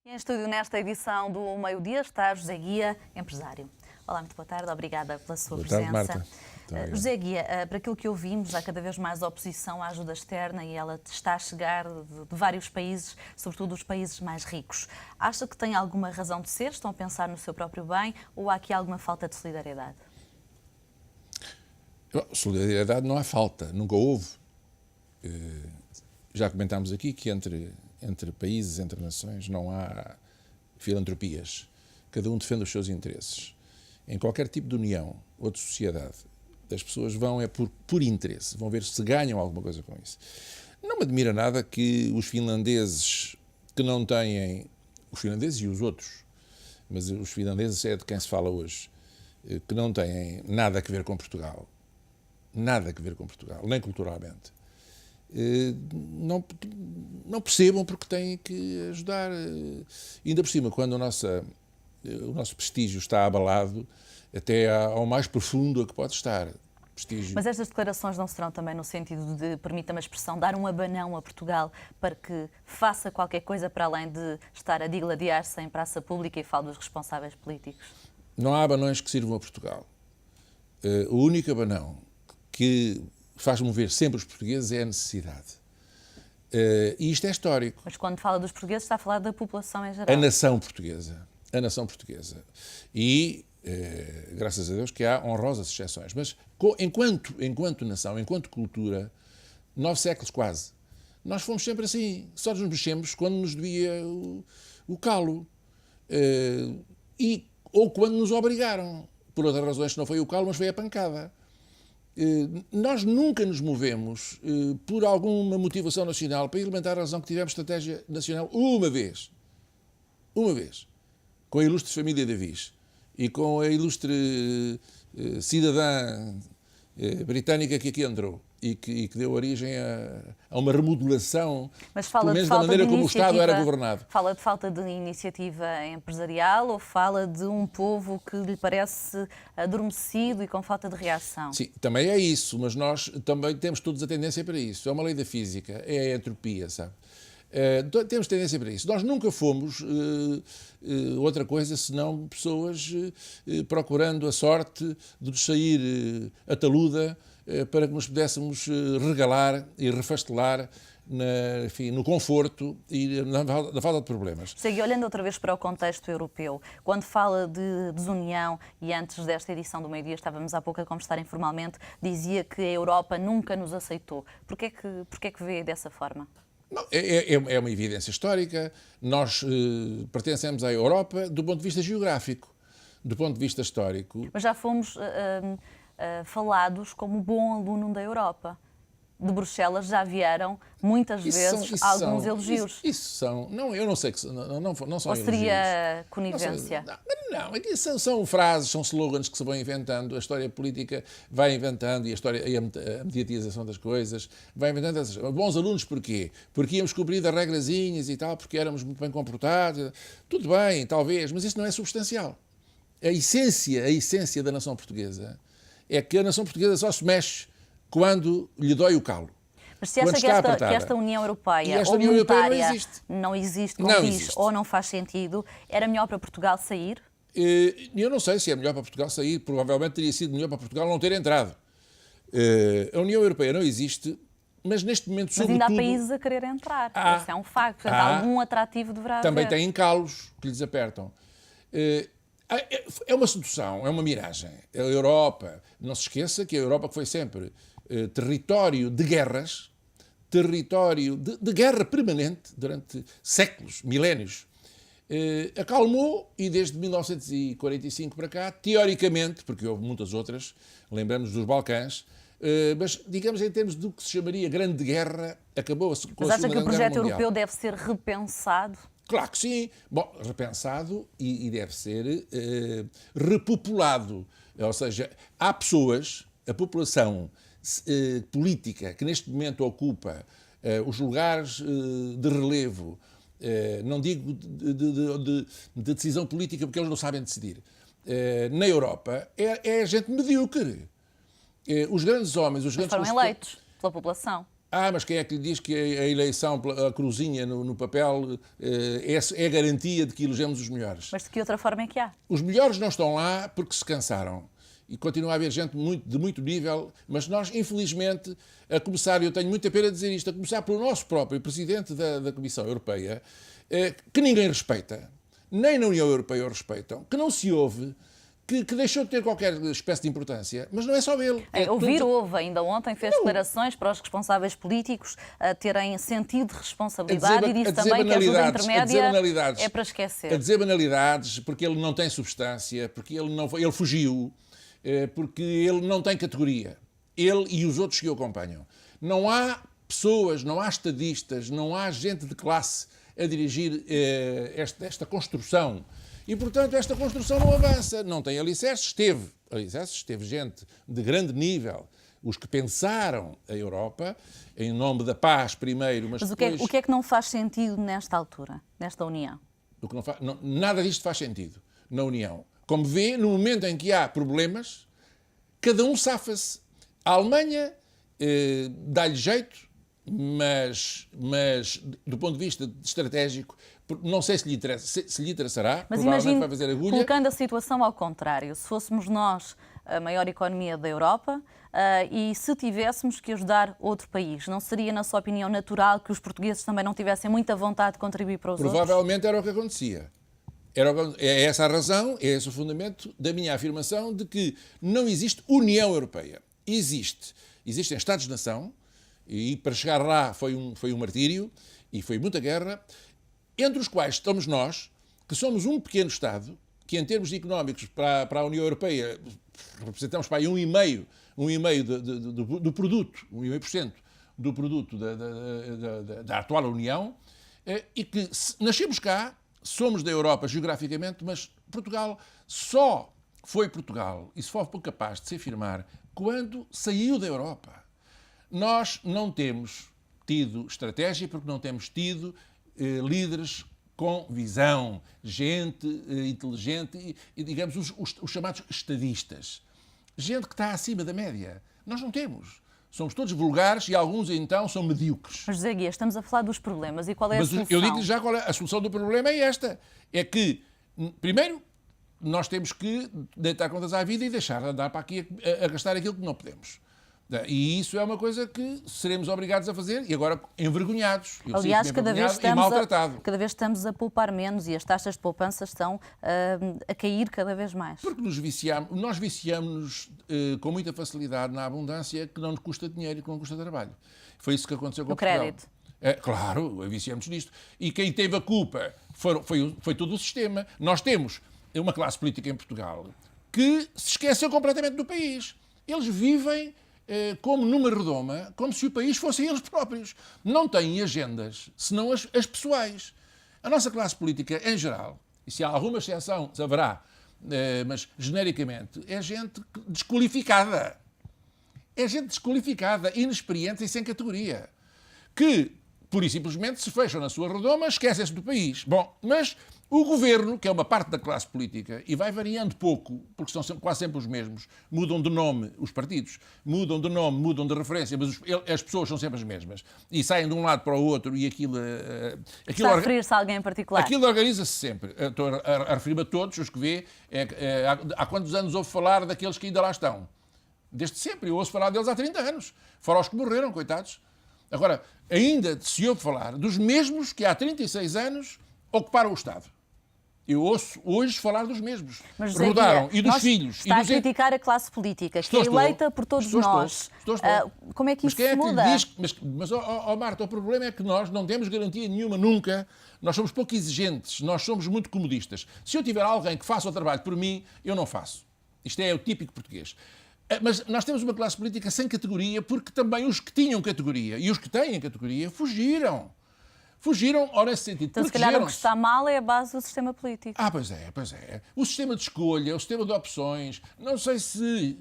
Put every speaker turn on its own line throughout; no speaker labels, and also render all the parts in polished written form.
Em estúdio, nesta edição do Meio-Dia, está José Guia, empresário. Olá, muito boa tarde, obrigada pela sua presença.
Boa tarde, Marta.
José Guia, para aquilo que ouvimos, há cada vez mais oposição à ajuda externa e ela está a chegar de vários países, sobretudo os países mais ricos. Acha que tem alguma razão de ser? Estão a pensar no seu próprio bem ou há aqui alguma falta de solidariedade?
Solidariedade não há falta, nunca houve. Já comentámos aqui que entre países, entre nações, não há filantropias. Cada um defende os seus interesses. Em qualquer tipo de união ou de sociedade, as pessoas vão por interesse, vão ver se ganham alguma coisa com isso. Não me admira nada que os finlandeses que não têm, os finlandeses e os outros, mas os finlandeses é de quem se fala hoje, que não têm nada a ver com Portugal, nada a ver com Portugal, nem culturalmente, não percebam porque têm que ajudar. Ainda por cima, quando o nosso prestígio está abalado, até ao mais profundo a que pode estar. Prestígio.
Mas estas declarações não serão também no sentido de, permita-me a expressão, dar um abanão a Portugal para que faça qualquer coisa para além de estar a digladiar-se em praça pública e falo dos responsáveis políticos?
Não há abanões que sirvam a Portugal. O único abanão que faz mover sempre os portugueses é a necessidade. E isto é histórico.
Mas quando fala dos portugueses está a falar da população em geral.
A nação portuguesa. A nação portuguesa. E, graças a Deus, que há honrosas exceções. Mas, enquanto nação, enquanto cultura, 9 séculos quase, nós fomos sempre assim. Só nos mexemos quando nos devia o calo. Ou quando nos obrigaram. Por outras razões, que não foi o calo, mas foi a pancada. Nós nunca nos movemos por alguma motivação nacional para alimentar a razão que tivemos estratégia nacional uma vez, com a ilustre família Davis e com a ilustre cidadã britânica que aqui entrou e que deu origem a uma remodelação,
mas fala
pelo menos
de
da
falta
maneira
de
como o Estado era governado.
Fala de falta de iniciativa empresarial ou fala de um povo que lhe parece adormecido e com falta de reação?
Sim, também é isso, mas nós também temos todos a tendência para isso. É uma lei da física, é a entropia, sabe? Temos tendência para isso. Nós nunca fomos outra coisa senão pessoas procurando a sorte de nos sair a taluda para que nos pudéssemos regalar e refastelar no conforto e na falta de problemas.
Segue olhando outra vez para o contexto europeu. Quando fala de desunião, e antes desta edição do Meio-Dia estávamos há pouco a conversar informalmente, dizia que a Europa nunca nos aceitou. Porquê que vê dessa forma?
Não, é uma evidência histórica. Nós pertencemos à Europa do ponto de vista geográfico, do ponto de vista histórico.
Mas já fomos falados como bom aluno da Europa. De Bruxelas já vieram muitas vezes alguns elogios.
Isso são. Não, eu não sei que não são elogios.
Ou seria conivência?
Não, aqui são frases, são slogans que se vão inventando, a história política vai inventando e a mediatização das coisas vai inventando essas. Bons alunos porquê? Porque íamos cumprir as regrazinhas e tal, porque éramos muito bem comportados. Tudo bem, talvez, mas isso não é substancial. A essência da nação portuguesa é que a nação portuguesa só se mexe quando lhe dói o calo.
Mas se acha que esta União Europeia ou monetária não existe, como diz, ou não faz sentido, era melhor para Portugal sair?
Eu não sei se é melhor para Portugal sair, provavelmente teria sido melhor para Portugal não ter entrado. A União Europeia não existe, mas neste momento, sobretudo...
Mas ainda há países a querer entrar, esse é um facto, portanto, algum atrativo deverá haver.
Também têm calos que lhes apertam. É uma sedução, é uma miragem. A Europa, não se esqueça que a Europa que foi sempre território de guerras, território de guerra permanente durante séculos, milénios, acalmou e desde 1945 para cá, teoricamente, porque houve muitas outras, lembramos dos Balcãs, mas digamos em termos do que se chamaria Grande Guerra, acabou com a Segunda Guerra Mundial.
Mas acha que o projeto europeu deve ser repensado?
Claro que sim. Bom, repensado e deve ser repopulado. Ou seja, há pessoas, a população política que neste momento ocupa os lugares de relevo, não digo de decisão política porque eles não sabem decidir, na Europa, é gente medíocre. Os grandes homens, os grandes...
Mas foram eleitos pela população.
mas quem é que lhe diz que a eleição, a cruzinha no papel, é garantia de que elegemos os melhores?
Mas de que outra forma é que há?
Os melhores não estão lá porque se cansaram. E continua a haver gente de muito nível, mas nós, infelizmente, a começar, eu tenho muita pena de dizer isto, a começar pelo nosso próprio Presidente da Comissão Europeia, que ninguém respeita, nem na União Europeia o respeitam, que não se ouve, que deixou de ter qualquer espécie de importância, mas não é só ele.
Houve, ainda ontem fez declarações para os responsáveis políticos a terem sentido de responsabilidade e disse também que a ajuda intermédia é para esquecer.
A dizer banalidades, porque ele não tem substância, porque ele fugiu, porque ele não tem categoria. Ele e os outros que o acompanham. Não há pessoas, não há estadistas, não há gente de classe a dirigir esta construção. E, portanto, esta construção não avança, não tem alicerces. Teve gente de grande nível, os que pensaram a Europa, em nome da paz primeiro, mas depois...
o que é que não faz sentido nesta altura, nesta União?
Nada disto faz sentido na União. Como vê, no momento em que há problemas, cada um safa-se. A Alemanha dá-lhe jeito, mas do ponto de vista estratégico, não sei se lhe interessará,
mas
provavelmente vai fazer agulha.
Colocando a situação ao contrário, se fôssemos nós a maior economia da Europa e se tivéssemos que ajudar outro país, não seria, na sua opinião, natural que os portugueses também não tivessem muita vontade de contribuir para os outros?
Provavelmente era o que acontecia. É essa a razão, é esse o fundamento da minha afirmação de que não existe União Europeia. Existem Estados-nação, e para chegar lá foi um martírio, e foi muita guerra, entre os quais estamos nós, que somos um pequeno Estado, que em termos económicos para a União Europeia representamos para aí 1,5% do produto, 1,5% do produto da atual União, e que nascemos cá, somos da Europa geograficamente, mas Portugal só foi Portugal, e só foi capaz de se afirmar quando saiu da Europa. Nós não temos tido estratégia porque não temos tido líderes com visão, gente inteligente e digamos, os chamados estadistas. Gente que está acima da média. Nós não temos. Somos todos vulgares e alguns, então, são medíocres.
Mas, José Guia, estamos a falar dos problemas. E qual é a solução?
Eu digo-lhe já qual é a solução do problema é esta. É que, primeiro, nós temos que deitar contas à vida e deixar de andar para aqui a gastar aquilo que não podemos. E isso é uma coisa que seremos obrigados a fazer e agora envergonhados.
Aliás, cada vez estamos a poupar menos e as taxas de poupança estão a cair cada vez mais.
Porque nós viciamos-nos com muita facilidade na abundância que não nos custa dinheiro e que não custa trabalho. Foi isso que aconteceu com o Portugal.
Crédito.
Claro, viciamos nisto. E quem teve a culpa foi todo o sistema. Nós temos uma classe política em Portugal que se esqueceu completamente do país. Eles vivem como numa redoma, como se o país fossem eles próprios. Não têm agendas, senão as pessoais. A nossa classe política, em geral, e se há alguma exceção, haverá, mas genericamente, é gente desqualificada. É gente desqualificada, inexperiente e sem categoria. Que, pura e simplesmente, se fecham na sua redoma, esquecem-se do país. Bom, mas o governo, que é uma parte da classe política, e vai variando pouco, porque são quase sempre os mesmos, mudam de nome os partidos, mudam de nome, mudam de referência, mas as pessoas são sempre as mesmas. E saem de um lado para o outro e aquilo...
Está a referir-se a alguém em particular?
Aquilo organiza-se sempre. Estou a referir-me a todos os que vê. Há quantos anos ouve falar daqueles que ainda lá estão? Desde sempre. Eu ouço falar deles há 30 anos. Fora os que morreram, coitados. Agora, ainda se ouve falar dos mesmos que há 36 anos ocuparam o Estado. Eu ouço hoje falar dos mesmos.
Mas,
rodaram, e dos filhos.
Está a criticar a classe política, que é eleita por todos nós.
Estou.
Como é que isso se muda?
Mas, Marta, o problema é que nós não temos garantia nenhuma nunca. Nós somos pouco exigentes, nós somos muito comodistas. Se eu tiver alguém que faça o trabalho por mim, eu não faço. Isto é o típico português. Mas nós temos uma classe política sem categoria porque também os que tinham categoria e os que têm categoria fugiram. Ora, nesse sentido,
então, se calhar o que está mal é a base do sistema político.
Pois é. O sistema de escolha, o sistema de opções, não sei se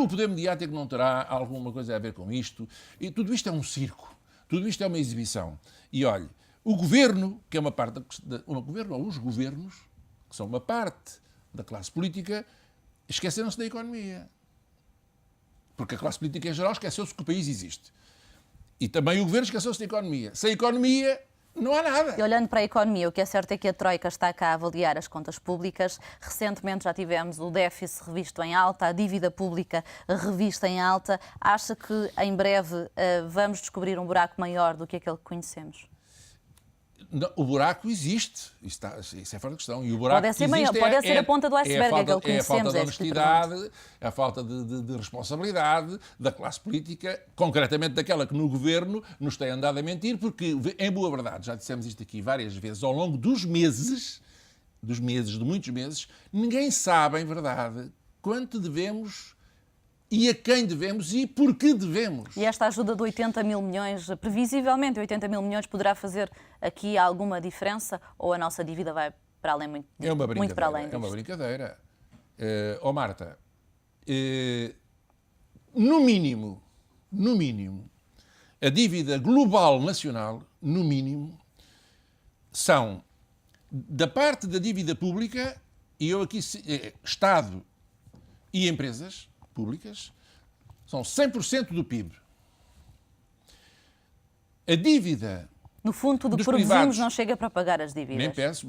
o poder mediático não terá alguma coisa a ver com isto. E tudo isto é um circo, tudo isto é uma exibição. E olhe, o governo, que é uma parte os governos, que são uma parte da classe política, esqueceram-se da economia. Porque a classe política em geral esqueceu-se que o país existe. E também o governo esqueceu-se da economia. Sem economia, não há nada.
E olhando para a economia, o que é certo é que a Troika está cá a avaliar as contas públicas. Recentemente já tivemos o déficit revisto em alta, a dívida pública revista em alta. Acha que em breve vamos descobrir um buraco maior do que aquele que conhecemos?
Não, o buraco existe, isso é fora de questão. E o buraco
Pode ser maior, pode ser a ponta do iceberg, aquele que
é a falta
conhecemos.
de honestidade, a falta de responsabilidade da classe política, concretamente daquela que no governo nos tem andado a mentir, porque, em boa verdade, já dissemos isto aqui várias vezes, ao longo de muitos meses, ninguém sabe, em verdade, quanto devemos e a quem devemos e por que devemos.
E esta ajuda de 80 mil milhões, previsivelmente 80 mil milhões, poderá fazer aqui alguma diferença ou a nossa dívida vai para além muito para além disto?
É uma brincadeira. Marta, no mínimo, a dívida global nacional, no mínimo, são, da parte da dívida pública, e eu aqui, Estado e empresas públicas, são 100% do PIB. A dívida
no fundo, tudo o que
dos
produzimos
privados,
não chega para pagar as dívidas.
Nem penso,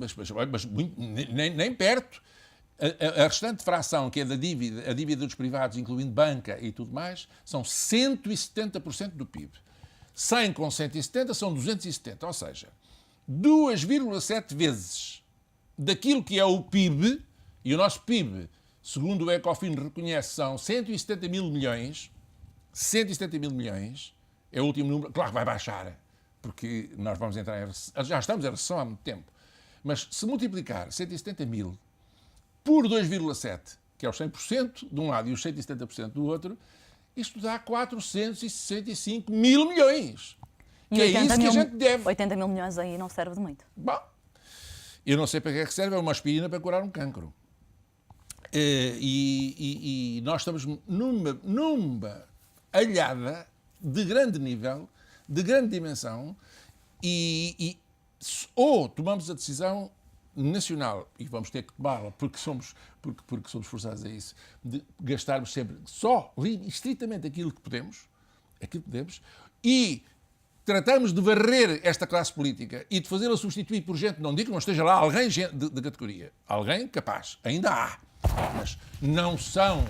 nem perto. A restante fração, que é a dívida dos privados, incluindo banca e tudo mais, são 170% do PIB. 100 com 170 são 270, ou seja, 2,7 vezes daquilo que é o PIB, e o nosso PIB, segundo o Ecofin reconhece, são 170 mil milhões, 170 mil milhões, é o último número, claro que vai baixar, porque nós vamos entrar em recessão, já estamos em recessão há muito tempo, mas se multiplicar 170 mil por 2,7, que é os 100% de um lado e os 170% do outro, isto dá 465 mil milhões. Que é isso que a gente deve.
80 mil milhões aí não serve de muito.
Bom, eu não sei para que é que serve, é uma aspirina para curar um cancro. E nós estamos numa alhada de grande nível, de grande dimensão, ou tomamos a decisão nacional, e vamos ter que tomá-la porque somos forçados a isso, de gastarmos sempre só, estritamente aquilo que podemos, e tratamos de varrer esta classe política e de fazê-la substituir por gente, não digo que não esteja lá alguém de categoria, alguém capaz, ainda há, mas não são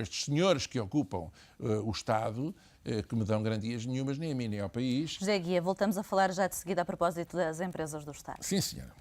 estes senhores que ocupam o Estado que me dão garantias nenhumas, nem a mim, nem ao país.
José Guia, voltamos a falar já de seguida a propósito das empresas do Estado.
Sim, senhora.